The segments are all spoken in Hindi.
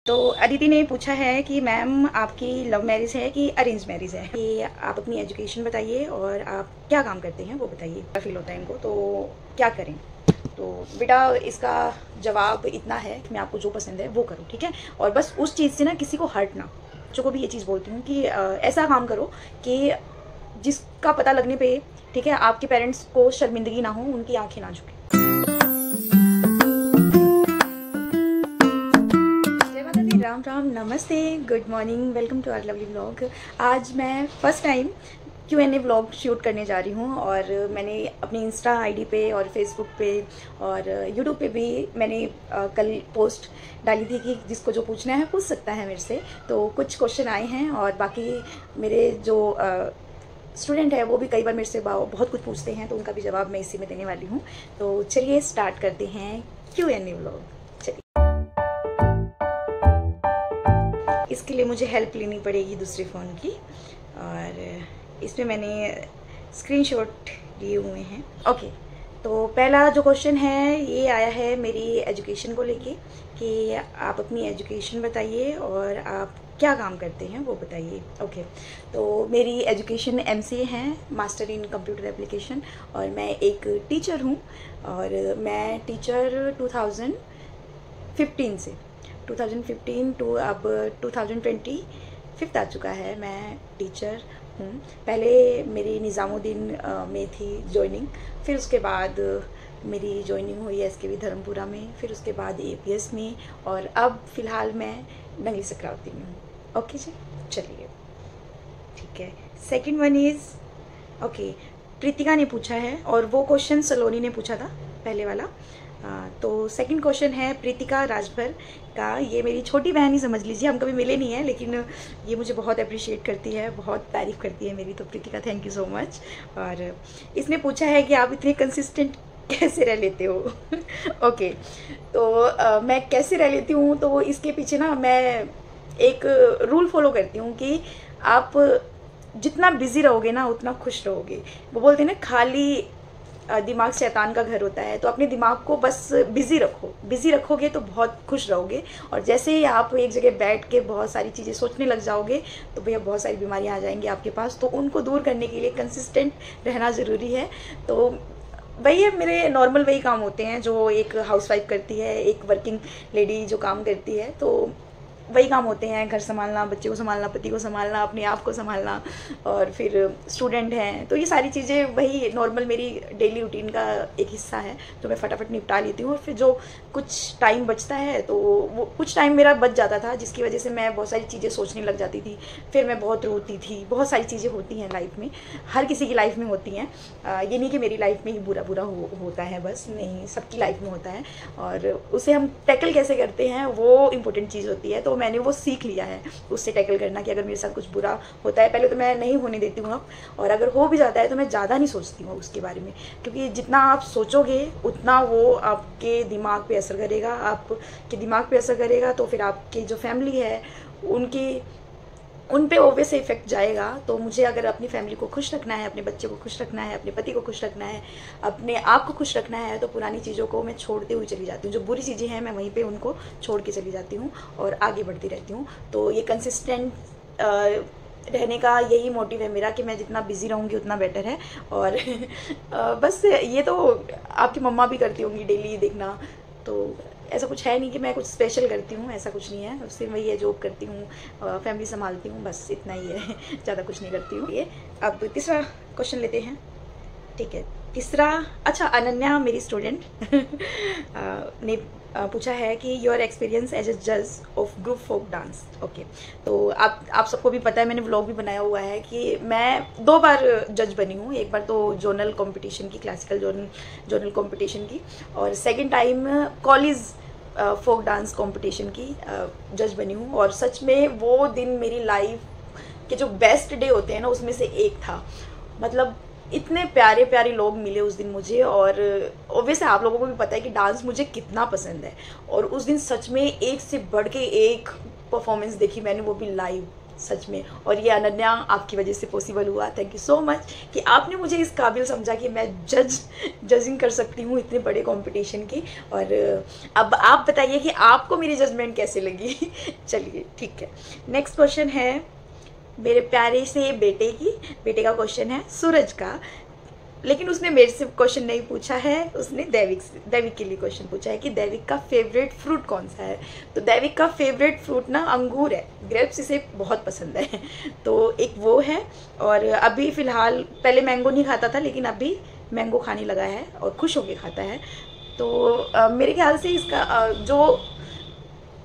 तो अदिति ने पूछा है कि मैम आपकी लव मैरिज है कि अरेंज मैरिज है, कि आप अपनी एजुकेशन बताइए और आप क्या काम करते हैं वो बताइए। क्या फील होता है इनको, तो क्या करें। तो बेटा इसका जवाब इतना है कि मैं आपको जो पसंद है वो करो, ठीक है। और बस उस चीज़ से ना किसी को हर्ट ना। बच्चों को भी ये चीज़ बोलती हूँ कि ऐसा काम करो कि जिसका पता लगने पे, ठीक है, आपके पेरेंट्स को शर्मिंदगी ना हो, उनकी आंखें ना झुके। राम राम, नमस्ते, good morning, welcome to our lovely vlog. आज मैं first time Q&A vlog shoot करने जा रही हूँ और मैंने अपनी इंस्टा आईडी पे और फेसबुक पे और यूट्यूब पे भी मैंने कल पोस्ट डाली थी कि जिसको जो पूछना है पूछ सकता है मेरे से। तो कुछ क्वेश्चन आए हैं और बाकी मेरे जो स्टूडेंट है वो भी कई बार मेरे से बहुत कुछ पूछते हैं, तो उनका भी जवाब मैं इसी में देने वाली हूँ। तो चलिए स्टार्ट करते हैं Q&A व्लॉग। इसके लिए मुझे हेल्प लेनी पड़ेगी दूसरे फ़ोन की, और इसमें मैंने स्क्रीनशॉट लिए हुए हैं। ओके, तो पहला जो क्वेश्चन है ये आया है मेरी एजुकेशन को लेके कि आप अपनी एजुकेशन बताइए और आप क्या काम करते हैं वो बताइए। ओके, तो मेरी एजुकेशन MCA है, मास्टर इन कंप्यूटर एप्लीकेशन, और मैं एक टीचर हूँ। और मैं टीचर 2015 टू अब 2025 आ चुका है, मैं टीचर हूँ। पहले मेरी निज़ामुद्दीन में थी जॉइनिंग, फिर उसके बाद मेरी जॉइनिंग हुई SKV धर्मपुरा में, फिर उसके बाद APS में, और अब फ़िलहाल मैं नंगली सक्रावती में हूँ। ओके जी, चलिए ठीक है। Second one is okay, Preetika ने पूछा है, और वो क्वेश्चन सलोनी ने पूछा था पहले वाला। तो सेकंड क्वेश्चन है प्रीतिका राजभर का। ये मेरी छोटी बहन ही समझ लीजिए, हम कभी मिले नहीं हैं, लेकिन ये मुझे बहुत अप्रिशिएट करती है, बहुत तारीफ़ करती है मेरी। तो Preetika, thank you so much. और इसने पूछा है कि आप इतने कंसिस्टेंट कैसे रह लेते हो। ओके, तो मैं कैसे रह लेती हूँ, तो इसके पीछे ना मैं एक रूल फॉलो करती हूँ कि आप जितना बिजी रहोगे ना उतना खुश रहोगे। वो बोलते हैं ना, खाली दिमाग शैतान का घर होता है। तो अपने दिमाग को बस बिजी रखो, बिजी रखोगे तो बहुत खुश रहोगे। और जैसे ही आप एक जगह बैठ के बहुत सारी चीज़ें सोचने लग जाओगे तो भैया बहुत सारी बीमारियां आ जाएंगी आपके पास। तो उनको दूर करने के लिए कंसिस्टेंट रहना ज़रूरी है। तो वही है, मेरे नॉर्मल वही काम होते हैं जो एक हाउसवाइफ करती है, एक वर्किंग लेडी जो काम करती है। तो वही काम होते हैं, घर संभालना, बच्चे को संभालना, पति को संभालना, अपने आप को संभालना, और फिर स्टूडेंट हैं। तो ये सारी चीज़ें वही नॉर्मल मेरी डेली रूटीन का एक हिस्सा है, तो मैं फटाफट निपटा लेती हूँ। और फिर जो कुछ टाइम बचता है, तो वो कुछ टाइम मेरा बच जाता था, जिसकी वजह से मैं बहुत सारी चीज़ें सोचने लग जाती थी। फिर मैं बहुत रोती थी। बहुत सारी चीज़ें होती हैं लाइफ में, हर किसी की लाइफ में होती हैं। ये नहीं कि मेरी लाइफ में ही बुरा बुरा होता है, बस नहीं, सबकी लाइफ में होता है। और उसे हम टैकल कैसे करते हैं वो इम्पोर्टेंट चीज़ होती है। तो मैंने वो सीख लिया है उससे टैकल करना, कि अगर मेरे साथ कुछ बुरा होता है, पहले तो मैं नहीं होने देती हूँ अब, और अगर हो भी जाता है तो मैं ज़्यादा नहीं सोचती हूँ उसके बारे में, क्योंकि जितना आप सोचोगे उतना वो आपके दिमाग पे असर करेगा, आपके दिमाग पे असर करेगा। तो फिर आपकी जो फैमिली है उन पे ओवरसे इफेक्ट जाएगा। तो मुझे अगर अपनी फैमिली को खुश रखना है, अपने बच्चे को खुश रखना है, अपने पति को खुश रखना है, अपने आप को खुश रखना है, तो पुरानी चीज़ों को मैं छोड़ते हुए चली जाती हूँ। जो बुरी चीज़ें हैं मैं वहीं पे उनको छोड़ के चली जाती हूँ और आगे बढ़ती रहती हूँ। तो ये कंसिस्टेंट रहने का यही मोटिव है मेरा, कि मैं जितना बिजी रहूँगी उतना बेटर है। और बस ये तो आपकी मम्मा भी करती होंगी डेली देखना, तो ऐसा कुछ है नहीं कि मैं कुछ स्पेशल करती हूँ, ऐसा कुछ नहीं है। सिर्फ वही है, जॉब करती हूँ, फैमिली संभालती हूँ, बस इतना ही है। ज़्यादा कुछ नहीं करती हूँ। ये अब तीसरा क्वेश्चन लेते हैं, ठीक है। तीसरा, अच्छा, अनन्या मेरी स्टूडेंट ने पूछा है कि योर एक्सपीरियंस एज ए जज of group folk dance. Okay, तो आप सबको भी पता है, मैंने व्लॉग भी बनाया हुआ है कि मैं 2 बार जज बनी हूँ। एक बार तो जोनल कंपटीशन की, क्लासिकल जोनल कंपटीशन की, और second time college folk dance competition की जज बनी हूँ। और सच में वो दिन मेरी लाइफ के जो बेस्ट डे होते हैं ना, उसमें से एक था। मतलब इतने प्यारे प्यारे लोग मिले उस दिन मुझे, और ऑब्वियसली आप लोगों को भी पता है कि डांस मुझे कितना पसंद है। और उस दिन सच में एक से बढ़ के एक परफॉर्मेंस देखी मैंने, वो भी लाइव। सच में। और ये अनन्या आपकी वजह से पॉसिबल हुआ। थैंक यू सो मच कि आपने मुझे इस काबिल समझा कि मैं जजिंग कर सकती हूँ इतने बड़े कंपटीशन की। और अब आप बताइए कि आपको मेरी जजमेंट कैसे लगी। चलिए ठीक है, नेक्स्ट क्वेश्चन है मेरे प्यारे से बेटे का क्वेश्चन है सूरज का। लेकिन उसने मेरे से क्वेश्चन नहीं पूछा है, उसने दैविक के लिए क्वेश्चन पूछा है कि दैविक का फेवरेट फ्रूट कौन सा है। तो दैविक का फेवरेट फ्रूट ना अंगूर है, ग्रेप्स इसे बहुत पसंद है। तो एक वो है, और अभी फ़िलहाल पहले मैंगो नहीं खाता था लेकिन अभी मैंगो खाने लगा है और खुश होके खाता है। तो मेरे ख्याल से इसका जो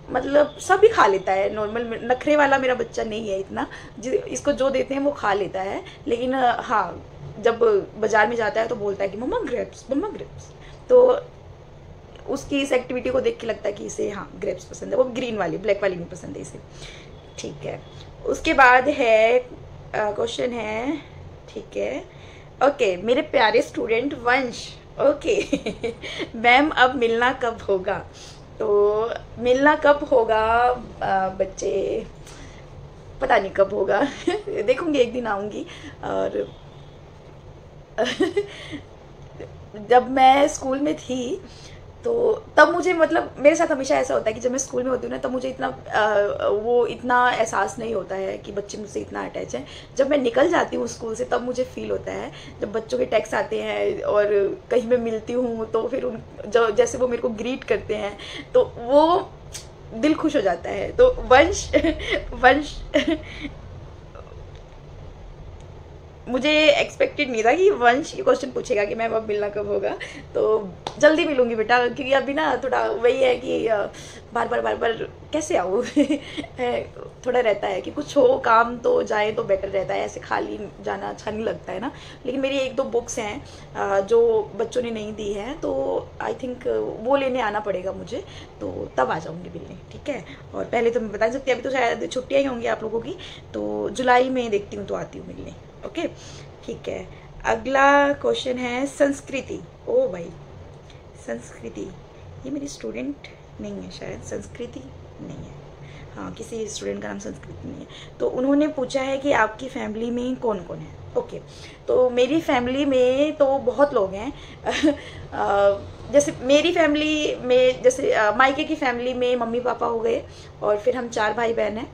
मतलब सभी खा लेता है, नॉर्मल नखरे वाला मेरा बच्चा नहीं है इतना, इसको जो देते हैं वो खा लेता है। लेकिन हाँ, जब बाजार में जाता है तो बोलता है कि मम्मा ग्रेप्स, मम्मा ग्रेप्स। तो उसकी इस एक्टिविटी को देख के लगता है कि इसे हाँ ग्रेप्स पसंद है, वो ग्रीन वाली, ब्लैक वाली नहीं पसंद है इसे। ठीक है, उसके बाद है क्वेश्चन है, ठीक है, ओके, मेरे प्यारे स्टूडेंट वंश, ओके मैम अब मिलना कब होगा। तो मिलना कब होगा बच्चे, पता नहीं कब होगा देखूंगी, एक दिन आऊँगी। और जब मैं स्कूल में थी तो तब मुझे, मतलब मेरे साथ हमेशा ऐसा होता है कि जब मैं स्कूल में होती हूँ ना तब मुझे इतना वो इतना एहसास नहीं होता है कि बच्चे मुझसे इतना अटैच हैं। जब मैं निकल जाती हूँ स्कूल से तब मुझे फील होता है, जब बच्चों के टेक्स्ट आते हैं और कहीं मैं मिलती हूँ तो फिर उन जो जैसे वो मेरे को ग्रीट करते हैं तो वो दिल खुश हो जाता है। तो वंश मुझे एक्सपेक्टेड नहीं था कि वंश ये क्वेश्चन पूछेगा कि मैम अब मिलना कब होगा। तो जल्दी मिलूंगी बेटा, क्योंकि अभी ना थोड़ा वही है कि बार बार कैसे आऊँ थोड़ा रहता है कि कुछ हो, काम तो जाए तो बेटर रहता है, ऐसे खाली जाना अच्छा नहीं लगता है ना। लेकिन मेरी एक दो बुक्स हैं जो बच्चों ने नहीं दी है, तो आई थिंक वो लेने आना पड़ेगा मुझे, तो तब आ जाऊँगी मिलने, ठीक है। और पहले तो मैं बता नहीं सकती, अभी तो शायद छुट्टियाँ ही होंगी आप लोगों की, तो जुलाई में देखती हूँ तो आती हूँ मिलने, ओके ठीक है। अगला क्वेश्चन है संस्कृति। ओ भाई संस्कृति, ये मेरी स्टूडेंट नहीं है शायद, संस्कृति नहीं है, हाँ किसी स्टूडेंट का नाम संस्कृति नहीं है। तो उन्होंने पूछा है कि आपकी फैमिली में कौन कौन है। ओके तो मेरी फैमिली में तो बहुत लोग हैं जैसे मेरी फैमिली में, जैसे मायके की फैमिली में मम्मी पापा हो गए, और फिर हम 4 भाई बहन हैं।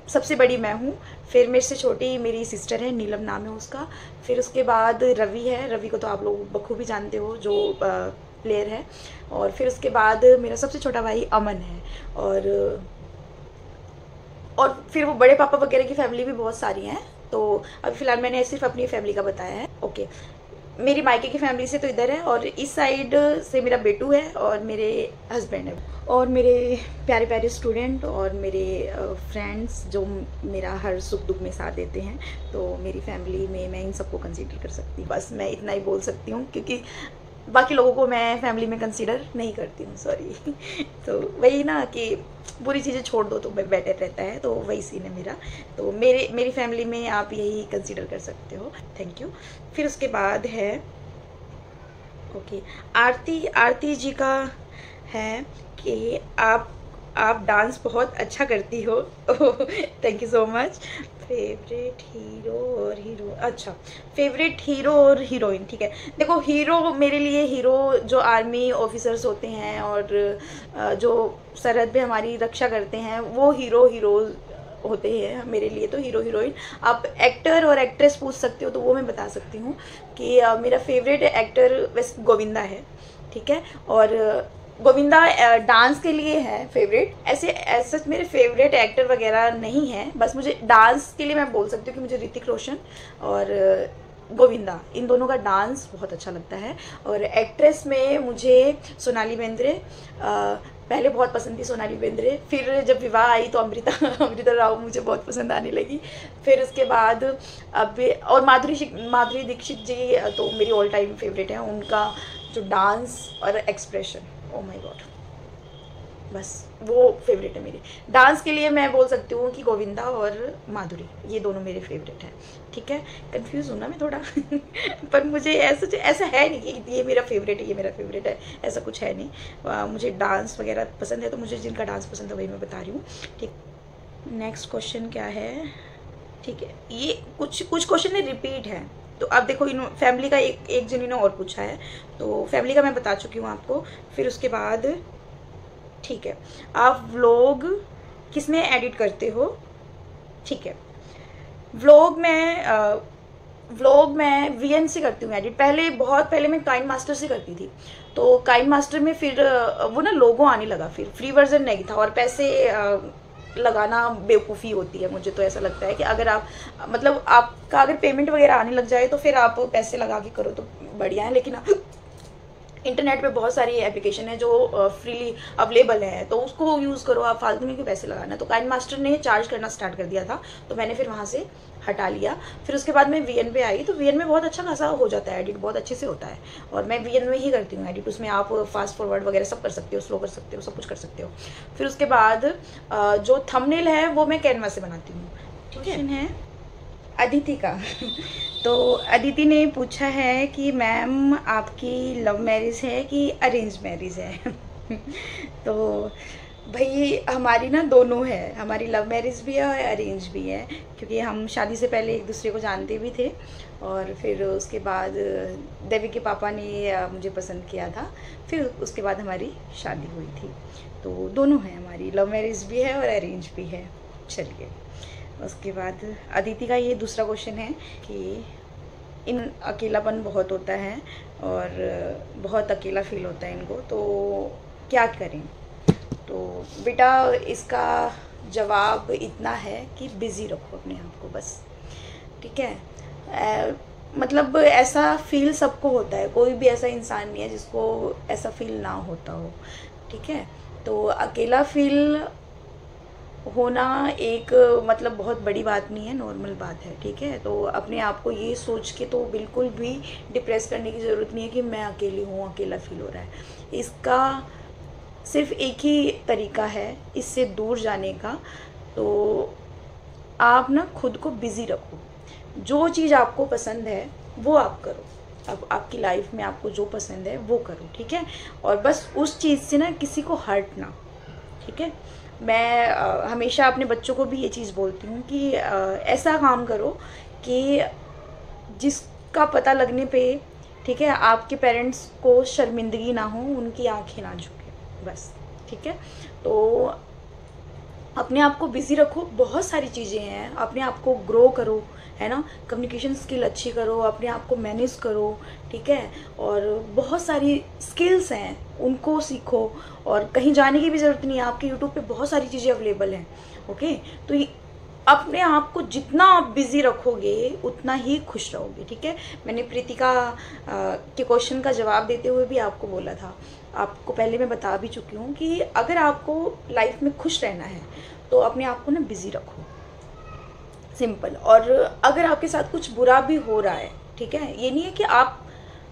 सबसे बड़ी मैं हूँ, फिर मेरे से छोटी मेरी सिस्टर है, नीलम नाम है उसका। फिर उसके बाद रवि है, रवि को तो आप लोग बखूबी जानते हो, जो प्लेयर है। और फिर उसके बाद मेरा सबसे छोटा भाई अमन है। और फिर वो बड़े पापा वगैरह की फैमिली भी बहुत सारी हैं। तो अभी फ़िलहाल मैंने सिर्फ अपनी फैमिली का बताया है। ओके मेरी मायके की फैमिली से तो इधर है, और इस साइड से मेरा बेटू है और मेरे हस्बैंड है, और मेरे प्यारे प्यारे स्टूडेंट और मेरे फ्रेंड्स जो मेरा हर सुख दुख में साथ देते हैं। तो मेरी फैमिली में मैं इन सबको कंसीडर कर सकती हूँ, बस मैं इतना ही बोल सकती हूँ, क्योंकि बाकी लोगों को मैं फैमिली में कंसीडर नहीं करती हूँ, सॉरी तो वही ना कि बुरी चीज़ें छोड़ दो तो बेटर रहता है, तो वही सीन है मेरा। तो मेरी फैमिली में आप यही कंसीडर कर सकते हो। Thank you. फिर उसके बाद है ओके आरती जी का है कि आप डांस बहुत अच्छा करती हो। Thank you so much. Favourite hero और हीरो, अच्छा फेवरेट हीरो और हीरोइन, ठीक है। देखो हीरो मेरे लिए, हीरो जो आर्मी ऑफिसर्स होते हैं और जो सरहद पे हमारी रक्षा करते हैं, वो हीरोज होते हैं मेरे लिए। तो हीरो हीरोइन, आप एक्टर और एक्ट्रेस पूछ सकते हो तो वो मैं बता सकती हूँ कि मेरा फेवरेट एक्टर वैसे गोविंदा है, ठीक है। और गोविंदा डांस के लिए है फेवरेट, ऐसे मेरे फेवरेट एक्टर वगैरह नहीं है। बस मुझे डांस के लिए मैं बोल सकती हूँ कि मुझे ऋतिक रोशन और गोविंदा, इन दोनों का डांस बहुत अच्छा लगता है। और एक्ट्रेस में मुझे सोनाली बेंद्रे पहले बहुत पसंद थी, सोनाली बेंद्रे। फिर जब विवाह आई तो अमृता राव मुझे बहुत पसंद आने लगी। फिर उसके बाद अब और माधुरी दीक्षित जी तो मेरी ऑल टाइम फेवरेट है। उनका जो डांस और एक्सप्रेशन, ओ माय गॉड, बस वो फेवरेट है मेरी। डांस के लिए मैं बोल सकती हूँ कि गोविंदा और माधुरी, ये दोनों मेरे फेवरेट हैं, ठीक है। कंफ्यूज हूँ ना मैं थोड़ा पर मुझे ऐसा है नहीं कि ये मेरा फेवरेट है, ये मेरा फेवरेट है, ऐसा कुछ है नहीं। मुझे डांस वगैरह पसंद है, तो मुझे जिनका डांस पसंद है वही मैं बता रही हूँ, ठीक। नेक्स्ट क्वेश्चन क्या है, ठीक है, ये कुछ क्वेश्चन में रिपीट है। तो अब देखो, इन फैमिली का एक जन ने और पूछा है, तो फैमिली का मैं बता चुकी हूँ आपको। फिर उसके बाद ठीक है, आप व्लॉग किस में एडिट करते हो? ठीक है, व्लॉग मैं वीएन से करती हूँ एडिट। बहुत पहले मैं काइंड मास्टर से करती थी, तो काइंड मास्टर में फिर वो ना लोगो आने लगा, फिर फ्री वर्जन नहीं था, और पैसे लगाना बेवकूफ़ी होती है। मुझे तो ऐसा लगता है कि अगर आप मतलब आपका अगर पेमेंट वगैरह आने लग जाए तो फिर आप पैसे लगा के करो तो बढ़िया है, लेकिन इंटरनेट पे बहुत सारी एप्लीकेशन है जो फ्रीली अवेलेबल है, तो उसको यूज़ करो, आप फालतू में क्यों पैसे लगाना। तो काइंड मास्टर ने चार्ज करना स्टार्ट कर दिया था, तो मैंने फिर वहाँ से हटा लिया। फिर उसके बाद मैं वीएन पे आई, तो वीएन में बहुत अच्छा खासा हो जाता है एडिट, बहुत अच्छे से होता है, और मैं वीएन में ही करती हूँ एडिट। उसमें आप फास्ट फॉरवर्ड वगैरह सब कर सकते हो, स्लो कर सकते हो, सब कुछ कर सकते हो। फिर उसके बाद जो थंबनेल है वो मैं कैनवा से बनाती हूँ। क्वेश्चन है अदिति का तो अदिति ने पूछा है कि मैम आपकी लव मैरिज है कि अरेंज मैरिज है? तो भाई हमारी ना दोनों है, हमारी लव मैरिज भी है और अरेंज भी है, क्योंकि हम शादी से पहले एक दूसरे को जानते भी थे, और फिर उसके बाद देवी के पापा ने मुझे पसंद किया था, फिर उसके बाद हमारी शादी हुई थी। तो दोनों है, हमारी लव मैरिज भी है और अरेंज भी है। चलिए, उसके बाद अदिति का ये दूसरा क्वेश्चन है कि इन अकेलापन बहुत होता है और बहुत अकेला फील होता है इनको, तो क्या करें? तो बेटा इसका जवाब इतना है कि बिज़ी रखो अपने आप को बस, ठीक है। मतलब ऐसा फील सबको होता है, कोई भी ऐसा इंसान नहीं है जिसको ऐसा फील ना होता हो, ठीक है। तो अकेला फील होना एक मतलब बहुत बड़ी बात नहीं है, नॉर्मल बात है, ठीक है। तो अपने आप को ये सोच के तो बिल्कुल भी डिप्रेस करने की ज़रूरत नहीं है कि मैं अकेली हूँ, अकेला फील हो रहा है। इसका सिर्फ एक ही तरीका है इससे दूर जाने का, तो आप ना खुद को बिज़ी रखो, जो चीज़ आपको पसंद है वो आप करो, अब आपकी लाइफ में आपको जो पसंद है वो करो, ठीक है। और बस उस चीज़ से ना किसी को हर्ट ना, ठीक है। मैं हमेशा अपने बच्चों को भी ये चीज़ बोलती हूँ कि ऐसा काम करो कि जिसका पता लगने पे, ठीक है, आपके पेरेंट्स को शर्मिंदगी ना हो, उनकी आंखें ना झुके, बस, ठीक है। तो अपने आप को बिज़ी रखो, बहुत सारी चीज़ें हैं, अपने आप को ग्रो करो, है ना, कम्युनिकेशन स्किल अच्छी करो, अपने आप को मैनेज करो, ठीक है। और बहुत सारी स्किल्स हैं, उनको सीखो, और कहीं जाने की भी ज़रूरत नहीं है, आपके यूट्यूब पे बहुत सारी चीज़ें अवेलेबल हैं, ओके। तो अपने आप को जितना आप बिज़ी रखोगे उतना ही खुश रहोगे, ठीक है। मैंने प्रीतिका के क्वेश्चन का जवाब देते हुए भी आपको बोला था, आपको पहले मैं बता भी चुकी हूँ कि अगर आपको लाइफ में खुश रहना है तो अपने आप को ना बिज़ी रखो, सिंपल। और अगर आपके साथ कुछ बुरा भी हो रहा है, ठीक है, ये नहीं है कि आप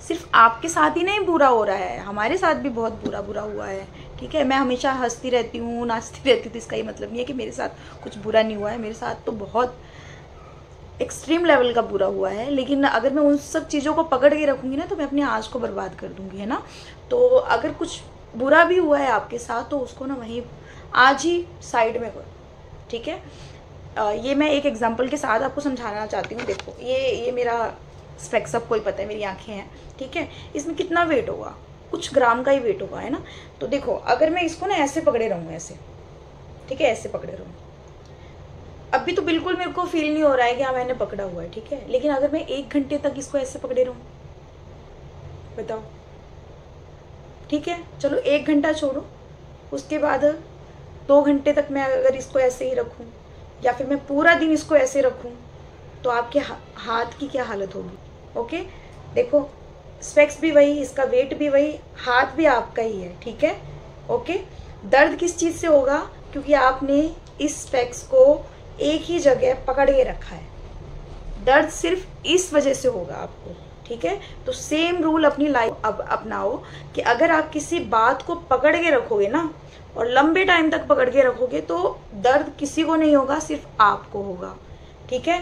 सिर्फ आपके साथ ही नहीं बुरा हो रहा है, हमारे साथ भी बहुत बुरा हुआ है, ठीक है। मैं हमेशा हंसती रहती हूँ, नाचती रहती हूँ, तो इसका ये मतलब नहीं है कि मेरे साथ कुछ बुरा नहीं हुआ है, मेरे साथ तो बहुत एक्सट्रीम लेवल का बुरा हुआ है। लेकिन अगर मैं उन सब चीज़ों को पकड़ के रखूँगी ना तो मैं अपने आज को बर्बाद कर दूँगी, है ना। तो अगर कुछ बुरा भी हुआ है आपके साथ तो उसको ना वहीं आज ही साइड में करो, ठीक है। ये मैं एक एग्जांपल के साथ आपको समझाना चाहती हूँ। देखो, ये मेरा स्पेक्स, सबको ही पता है मेरी आंखें हैं, ठीक है। इसमें कितना वेट होगा, कुछ ग्राम का ही वेट होगा, है ना। तो देखो, अगर मैं इसको ना ऐसे पकड़े रहूँ, ऐसे, ठीक है, ऐसे पकड़े रहूँ, अभी तो बिल्कुल मेरे को फील नहीं हो रहा है कि हाँ मैंने पकड़ा हुआ है, ठीक है। लेकिन अगर मैं 1 घंटे तक इसको ऐसे पकड़े रहूँ, बताओ, ठीक है। चलो 1 घंटा छोड़ो, उसके बाद 2 घंटे तक मैं अगर इसको ऐसे ही रखूँ, या फिर मैं पूरा दिन इसको ऐसे रखूँ, तो आपके हाथ की क्या हालत होगी, ओके। देखो, स्पेक्स भी वही, इसका वेट भी वही, हाथ भी आपका ही है, ठीक है, ओके। दर्द किस चीज़ से होगा? क्योंकि आपने इस स्पेक्स को एक ही जगह पकड़ के रखा है, दर्द सिर्फ इस वजह से होगा आपको, ठीक है। तो सेम रूल अपनी लाइफ अब अपनाओ कि अगर आप किसी बात को पकड़ के रखोगे ना, और लंबे टाइम तक पकड़ के रखोगे, तो दर्द किसी को नहीं होगा, सिर्फ आपको होगा, ठीक है।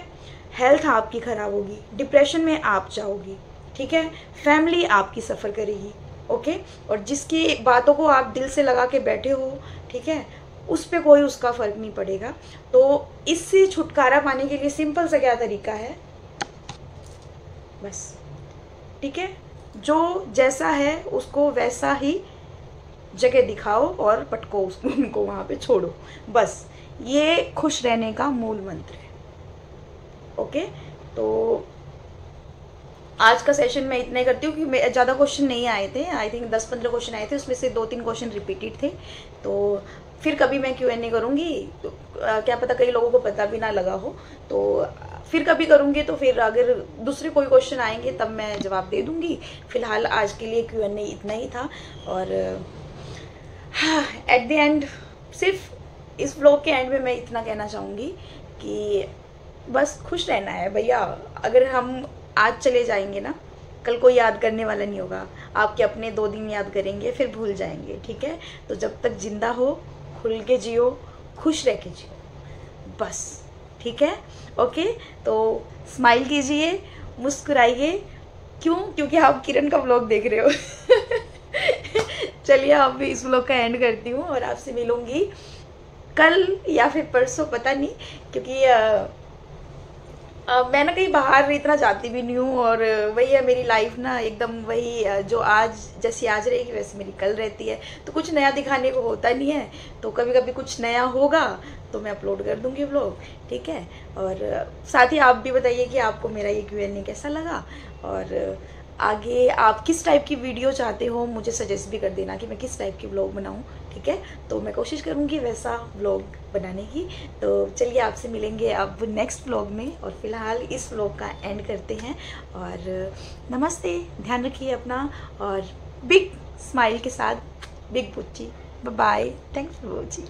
हेल्थ आपकी ख़राब होगी, डिप्रेशन में आप जाओगी, ठीक है, फैमिली आपकी सफ़र करेगी, ओके। और जिसकी बातों को आप दिल से लगा के बैठे हो, ठीक है, उस पर कोई उसका फ़र्क नहीं पड़ेगा। तो इससे छुटकारा पाने के लिए सिंपल सा क्या तरीका है, बस ठीक है, जो जैसा है उसको वैसा ही जगह दिखाओ और पटको उसको, उनको वहाँ पे छोड़ो, बस ये खुश रहने का मूल मंत्र है। ओके, तो आज का सेशन मैं इतना ही करती हूँ कि ज़्यादा क्वेश्चन नहीं आए थे, आई थिंक 10-15 क्वेश्चन आए थे, उसमें से 2-3 क्वेश्चन रिपीटेड थे। तो फिर कभी मैं Q&A करूँगी, तो क्या पता कई लोगों को पता भी ना लगा हो, तो फिर कभी करूँगी। तो फिर अगर दूसरे कोई क्वेश्चन आएंगे तब मैं जवाब दे दूँगी। फिलहाल आज के लिए Q&A इतना ही था। और हाँ, एट द एंड सिर्फ इस व्लॉग के एंड में मैं इतना कहना चाहूँगी कि बस खुश रहना है भैया। अगर हम आज चले जाएंगे ना, कल कोई याद करने वाला नहीं होगा। आपके अपने 2 दिन याद करेंगे, फिर भूल जाएंगे, ठीक है। तो जब तक जिंदा हो खुल के जियो, खुश रह के जियो, बस ठीक है। ओके, तो स्माइल कीजिए, मुस्कुराइए। क्यों? क्योंकि आप किरण का व्लॉग देख रहे हो। चलिए अब भी इस व्लॉग का एंड करती हूँ और आपसे मिलूंगी कल या फिर परसों, पता नहीं, क्योंकि मैं ना कहीं बाहर इतना जाती भी नहीं हूँ। और वही है मेरी लाइफ ना, एकदम वही जो आज जैसी आज रहेगी वैसे मेरी कल रहती है। तो कुछ नया दिखाने को होता नहीं है, तो कभी कभी कुछ नया होगा तो मैं अपलोड कर दूँगी व्लॉग, ठीक है। और साथ ही आप भी बताइए कि आपको मेरा ये Q&A कैसा लगा, और आगे आप किस टाइप की वीडियो चाहते हो मुझे सजेस्ट भी कर देना कि मैं किस टाइप की व्लॉग बनाऊं, ठीक है। तो मैं कोशिश करूंगी वैसा व्लॉग बनाने की। तो चलिए आपसे मिलेंगे अब नेक्स्ट व्लॉग में, और फिलहाल इस व्लॉग का एंड करते हैं। और नमस्ते, ध्यान रखिए अपना, और बिग स्माइल के साथ बिग बुच्ची। Bye bye, thanks for watching.